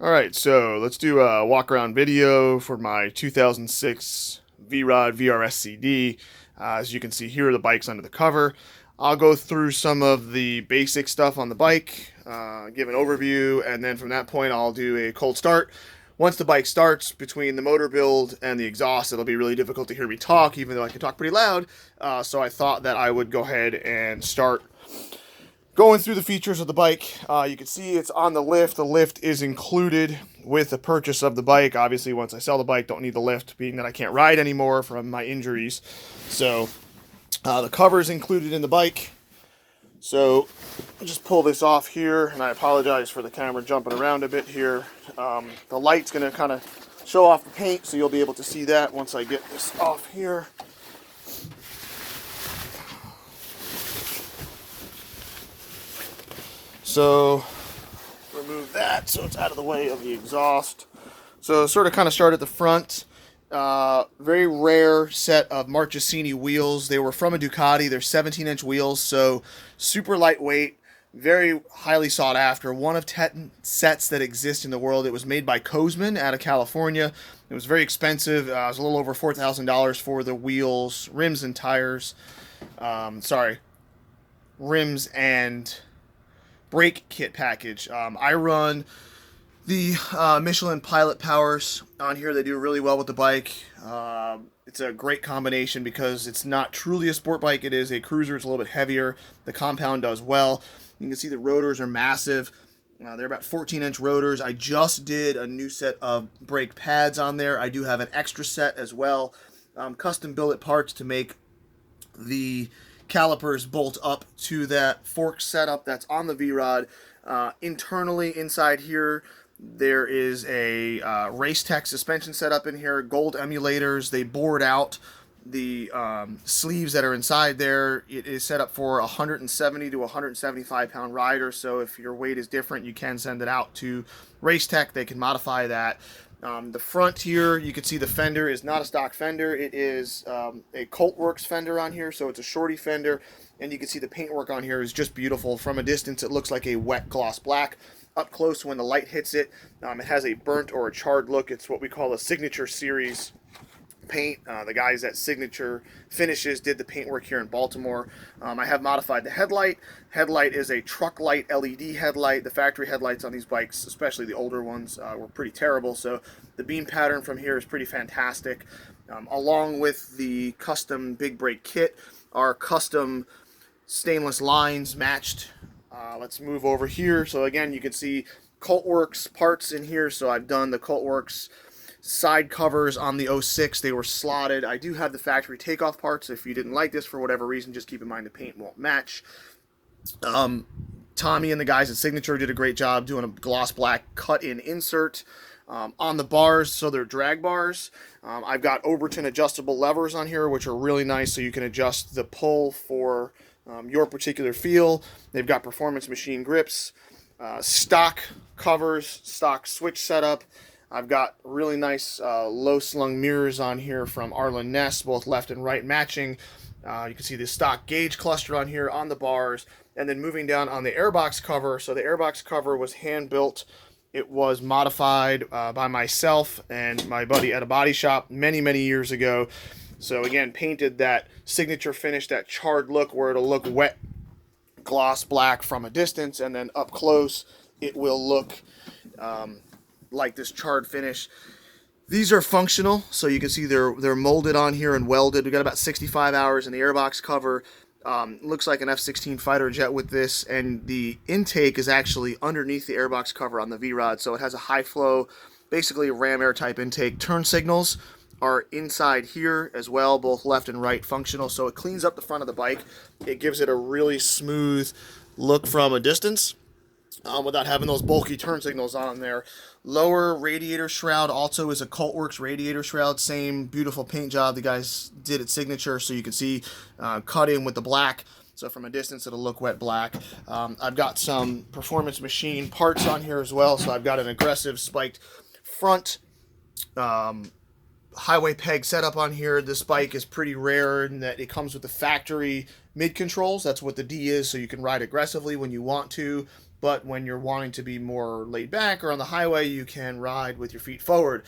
Alright, so let's do a walk around video for my 2006 Vrod VRS-CD. As you can see here, the bike's under the cover. I'll go through some of the basic stuff on the bike, give an overview, and then from that point I'll do a cold start. Once the bike starts, between the motor build and the exhaust, it'll be really difficult to hear me talk, even though I can talk pretty loud. So I thought that I would go ahead and start going through the features of the bike. You can see it's on the lift. The lift is included with the purchase of the bike. Obviously, once I sell the bike, don't need the lift, being that I can't ride anymore from my injuries. So the cover is included in the bike. So I'll just pull this off here, and I apologize for the camera jumping around a bit here. The light's going to kind of show off the paint, so you'll be able to see that once I get this off here. So remove that so it's out of the way of the exhaust. So sort of kind of start at the front. Very rare set of Marchesini wheels. They were from a Ducati. They're 17-inch wheels, so super lightweight, very highly sought after. One of 10 sets that exist in the world. It was made by Kozman out of California. It was very expensive. It was a little over $4,000 for the wheels, rims, and tires. Rims and brake kit package. I run the Michelin Pilot Powers on here. They do really well with the bike. It's a great combination because it's not truly a sport bike. It is a cruiser. It's a little bit heavier. The compound does well. You can see the rotors are massive. They're about 14-inch rotors. I just did a new set of brake pads on there. I do have an extra set as well. Custom billet parts to make the calipers bolt up to that fork setup that's on the V-Rod. Internally, inside here, there is a Race Tech suspension setup in here, gold emulators. They bored out the sleeves that are inside there. It is set up for 170 to 175 pound rider, so if your weight is different, you can send it out to Race Tech. They can modify that. The front here, you can see the fender is not a stock fender. It is a Coltworks fender on here, so it's a shorty fender. And you can see the paintwork on here is just beautiful. From a distance, it looks like a wet gloss black. Up close, when the light hits it, it has a burnt or a charred look. It's what we call a Signature Series paint. The guys at Signature Finishes did the paintwork here in Baltimore. I have modified the headlight. Headlight is a truck light LED headlight. The factory headlights on these bikes, especially the older ones, were pretty terrible, so the beam pattern from here is pretty fantastic. Along with the custom big brake kit are custom stainless lines matched. Let's move over here. So again, you can see Coltworks parts in here. So I've done the Coltworks side covers on the 06. They were slotted. I do have the factory takeoff parts. If you didn't like this for whatever reason, just keep in mind the paint won't match. Tommy and the guys at Signature did a great job doing a gloss black cut-in insert on the bars, so they're drag bars. I've got Oberton adjustable levers on here, which are really nice, so you can adjust the pull for your particular feel. They've got performance machine grips, stock covers, stock switch setup. I've got really nice low-slung mirrors on here from Arlen Ness, both left and right matching. You can see the stock gauge cluster on here on the bars. And then moving down on the airbox cover. So the airbox cover was hand-built. It was modified by myself and my buddy at a body shop many, many years ago. So again, painted that Signature finish, that charred look where it'll look wet gloss black from a distance, and then up close it will look like this charred finish. These are functional, so you can see they're molded on here and welded. We got about 65 hours in the airbox cover. Looks like an F-16 fighter jet with this, and the intake is actually underneath the airbox cover on the V-Rod, so it has a high flow, basically a ram air type intake. Turn signals are inside here as well, both left and right functional, so it cleans up the front of the bike. It gives it a really smooth look from a distance without having those bulky turn signals on there. Lower radiator shroud also is a Coltworks radiator shroud. Same beautiful paint job the guys did at Signature, so you can see cut in with the black. So from a distance, it'll look wet black. I've got some performance machine parts on here as well. So I've got an aggressive spiked front highway peg setup on here. This bike is pretty rare in that it comes with the factory mid controls. That's what the D is, so you can ride aggressively when you want to. but when you're wanting to be more laid back or on the highway, you can ride with your feet forward.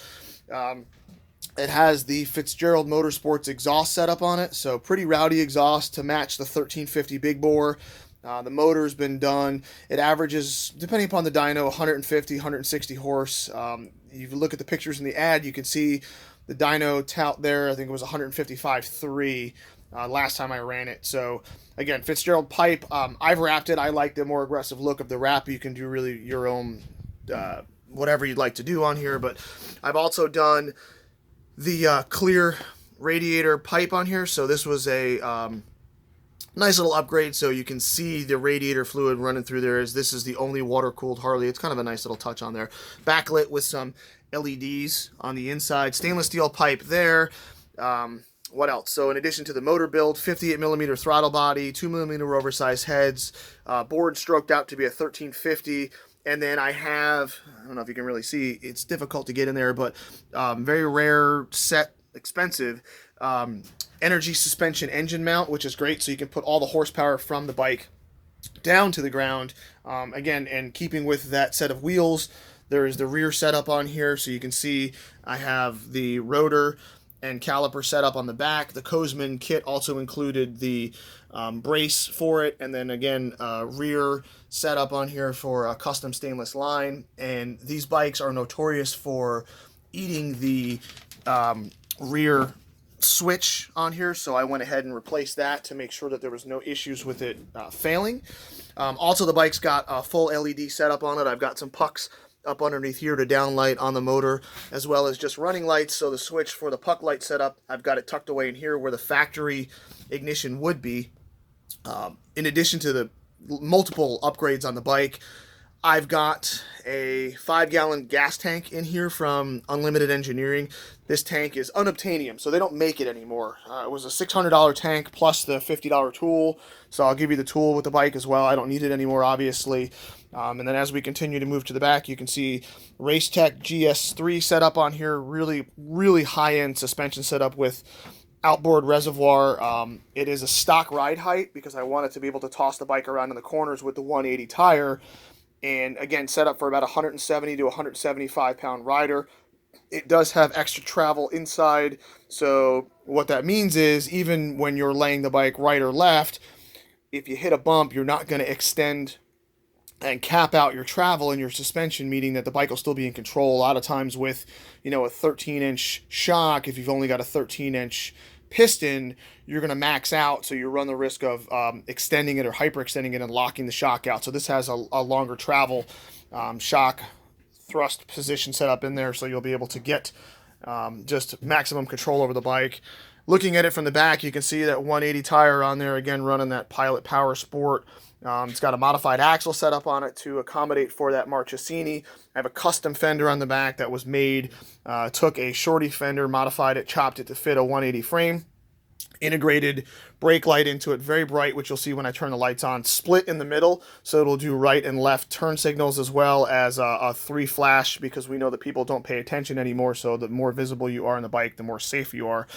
It has the Fitzgerald Motorsports exhaust setup on it, so pretty rowdy exhaust to match the 1350 big bore. The motor's been done. It averages, depending upon the dyno, 150, 160 horse. If you look at the pictures in the ad, you can see the dyno tout there. I think it was 155.3 last time I ran it. So again, Fitzgerald pipe. I've wrapped it. I like the more aggressive look of the wrap. You can do really your own whatever you'd like to do on here. But I've also done the clear radiator pipe on here. So this was a nice little upgrade, so you can see the radiator fluid running through there. As this is the only water-cooled Harley. It's kind of a nice little touch on there. Backlit with some LEDs on the inside. Stainless steel pipe there. What else? So in addition to the motor build, 58mm throttle body, 2mm oversized heads, board stroked out to be a 1350. And then I have, I don't know if you can really see, it's difficult to get in there, but very rare set, expensive, energy suspension engine mount, which is great, so you can put all the horsepower from the bike down to the ground. Again, and keeping with that set of wheels, there is the rear setup on here, so you can see I have the rotor and caliper setup on the back. The Kozman kit also included the brace for it, and then again, rear setup on here for a custom stainless line. And these bikes are notorious for eating the rear switch on here, so I went ahead and replaced that to make sure that there was no issues with it failing. Also, the bike's got a full LED setup on it. I've got some pucks up underneath here to downlight on the motor, as well as just running lights. So the switch for the puck light setup, I've got it tucked away in here where the factory ignition would be. In addition to the multiple upgrades on the bike, I've got a 5-gallon gas tank in here from Unlimited Engineering. This tank is unobtainium, so they don't make it anymore. It was a $600 tank plus the $50 tool, so I'll give you the tool with the bike as well. I don't need it anymore, obviously. And then as we continue to move to the back, you can see Racetech GS3 setup on here. Really, really high-end suspension setup with outboard reservoir. It is a stock ride height because I wanted to be able to toss the bike around in the corners with the 180 tire. And again, set up for about 170 to 175 pound rider. It does have extra travel inside, so what that means is even when you're laying the bike right or left, if you hit a bump, you're not going to extend and cap out your travel and your suspension, meaning that the bike will still be in control. A lot of times with, a 13-inch shock, if you've only got a 13-inch piston, you're going to max out, so you run the risk of extending it or hyperextending it and locking the shock out. So this has a longer travel shock thrust position set up in there, so you'll be able to get just maximum control over the bike. Looking at it from the back, you can see that 180 tire on there, again running that Pilot Power Sport. It's got a modified axle set up on it to accommodate for that Marchesini. I have a custom fender on the back that was made, took a shorty fender, modified it, chopped it to fit a 180 frame. Integrated brake light into it, very bright, which you'll see when I turn the lights on. Split in the middle, so it'll do right and left turn signals, as well as a 3 flash, because we know that people don't pay attention anymore, so the more visible you are on the bike, the more safe you are.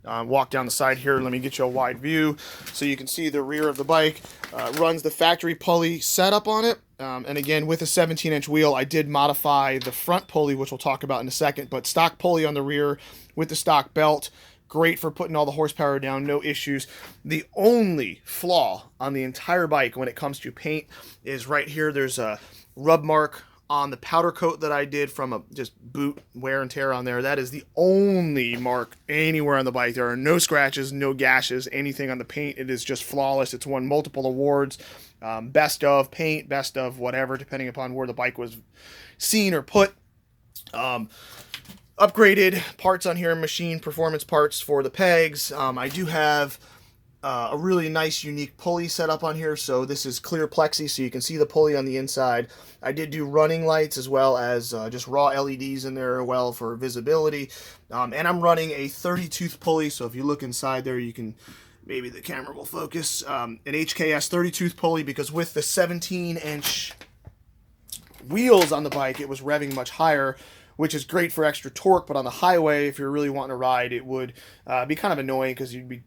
Walk down the side here, let me get you a wide view so you can see the rear of the bike. Runs the factory pulley setup on it. And again, with a 17-inch wheel, I did modify the front pulley, which we'll talk about in a second, but stock pulley on the rear with the stock belt. Great for putting all the horsepower down, no issues. The only flaw on the entire bike when it comes to paint is right here. There's a rub mark on the powder coat that I did from a just boot wear and tear on there. That is the only mark anywhere on the bike. There are no scratches, no gashes, anything on the paint. It is just flawless. It's won multiple awards. Best of paint, best of whatever, depending upon where the bike was seen or put. Upgraded parts on here, machine performance parts for the pegs. I do have a really nice, unique pulley set up on here. So this is clear plexi, so you can see the pulley on the inside. I did do running lights as well as just raw LEDs in there, well, for visibility. And I'm running a 30-tooth pulley, so if you look inside there, you can, maybe the camera will focus, an HKS 30-tooth pulley, because with the 17-inch wheels on the bike, it was revving much higher, which is great for extra torque, but on the highway, if you're really wanting to ride, it would be kind of annoying because you'd be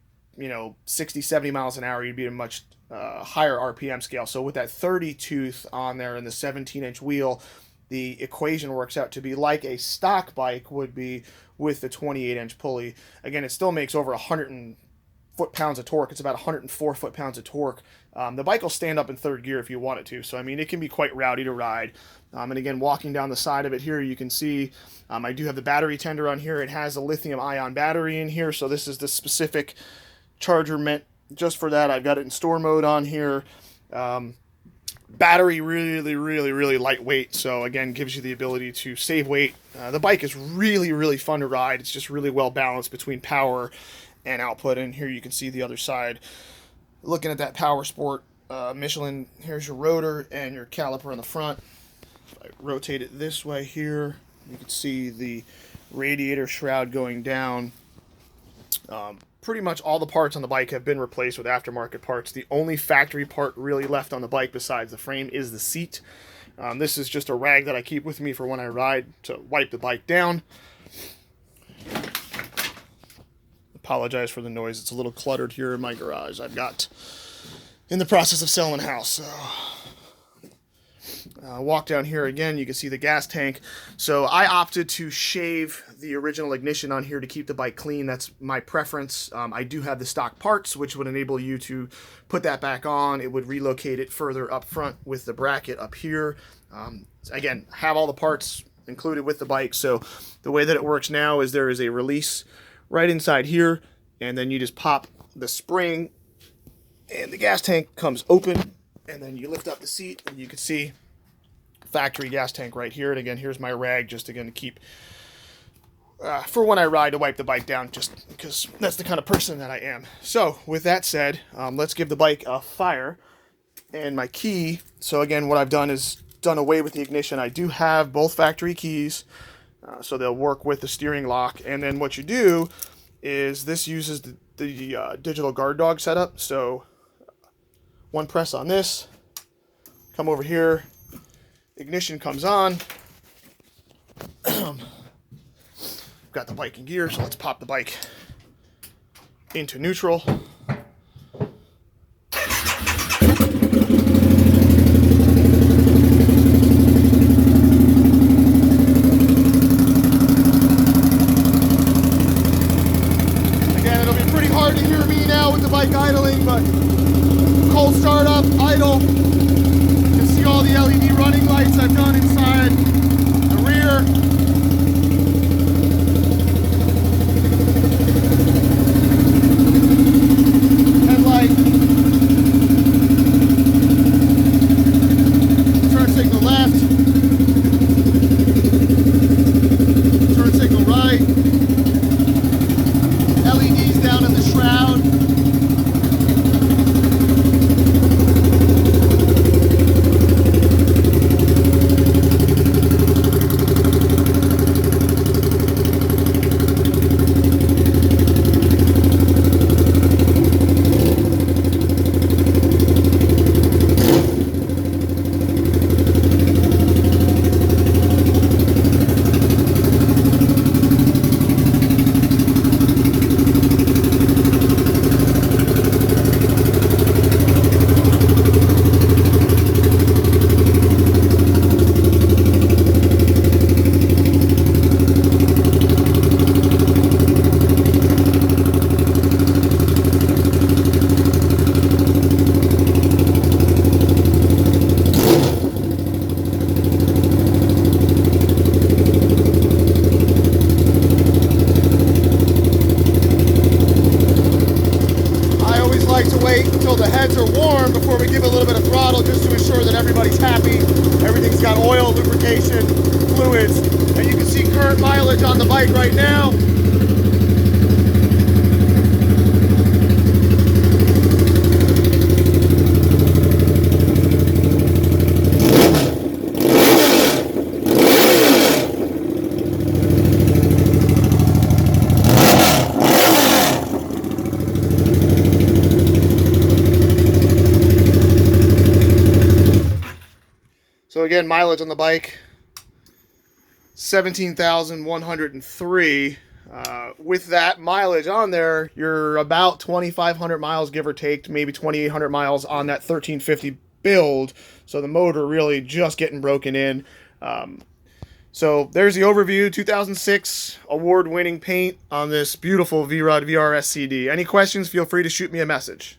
60, 70 miles an hour, you'd be at a much higher RPM scale. So with that 30 tooth on there and the 17-inch wheel, the equation works out to be like a stock bike would be with the 28-inch pulley. Again, it still makes over 100 foot-pounds of torque. It's about 104 foot-pounds of torque. The bike will stand up in third gear if you want it to. So, I mean, it can be quite rowdy to ride. And again, walking down the side of it here, you can see I do have the battery tender on here. It has a lithium-ion battery in here. So this is the specific charger meant just for that. I've got it in store mode on here. Battery really lightweight, so again gives you the ability to save weight. The bike is really fun to ride. It's just really well balanced between power and output. And here you can see the other side, looking at that Power Sport Michelin. Here's your rotor and your caliper in the front. If I rotate it this way here, you can see the radiator shroud going down. Pretty much all the parts on the bike have been replaced with aftermarket parts. The only factory part really left on the bike besides the frame is the seat. This is just a rag that I keep with me for when I ride to wipe the bike down. Apologize for the noise. It's a little cluttered here in my garage. I've got in the process of selling a house. So walk down here again, you can see the gas tank. So I opted to shave the original ignition on here to keep the bike clean. That's my preference. I do have the stock parts, which would enable you to put that back on. It would relocate it further up front with the bracket up here. Again, have all the parts included with the bike. So the way that it works now is there is a release right inside here, and then you just pop the spring and the gas tank comes open, and then you lift up the seat and you can see factory gas tank right here. And again, here's my rag, just again to keep for when I ride to wipe the bike down, just because that's the kind of person that I am. So with that said, let's give the bike a fire. And my key, so again, what I've done is done away with the ignition. I do have both factory keys, so they'll work with the steering lock. And then what you do is this uses the digital guard dog setup. So one press on this, come over here, ignition comes on. Got the bike in gear, so let's pop the bike into neutral. Again, it'll be pretty hard to hear me now with the bike idling, but cold start up, idle. You can see all the LED running lights I've done inside the rear. Headlight. Turn signal left. Turn signal right. LEDs down in the shroud. Until the heads are warm before we give a little bit of throttle, just to ensure that everybody's happy. Everything's got oil, lubrication, fluids, and you can see current mileage on the bike right now. So again, mileage on the bike, 17,103. With that mileage on there, you're about 2,500 miles, give or take, maybe 2,800 miles on that 1350 build. So the motor really just getting broken in. So there's the overview, 2006 award-winning paint on this beautiful Vrod VRS CD. Any questions, feel free to shoot me a message.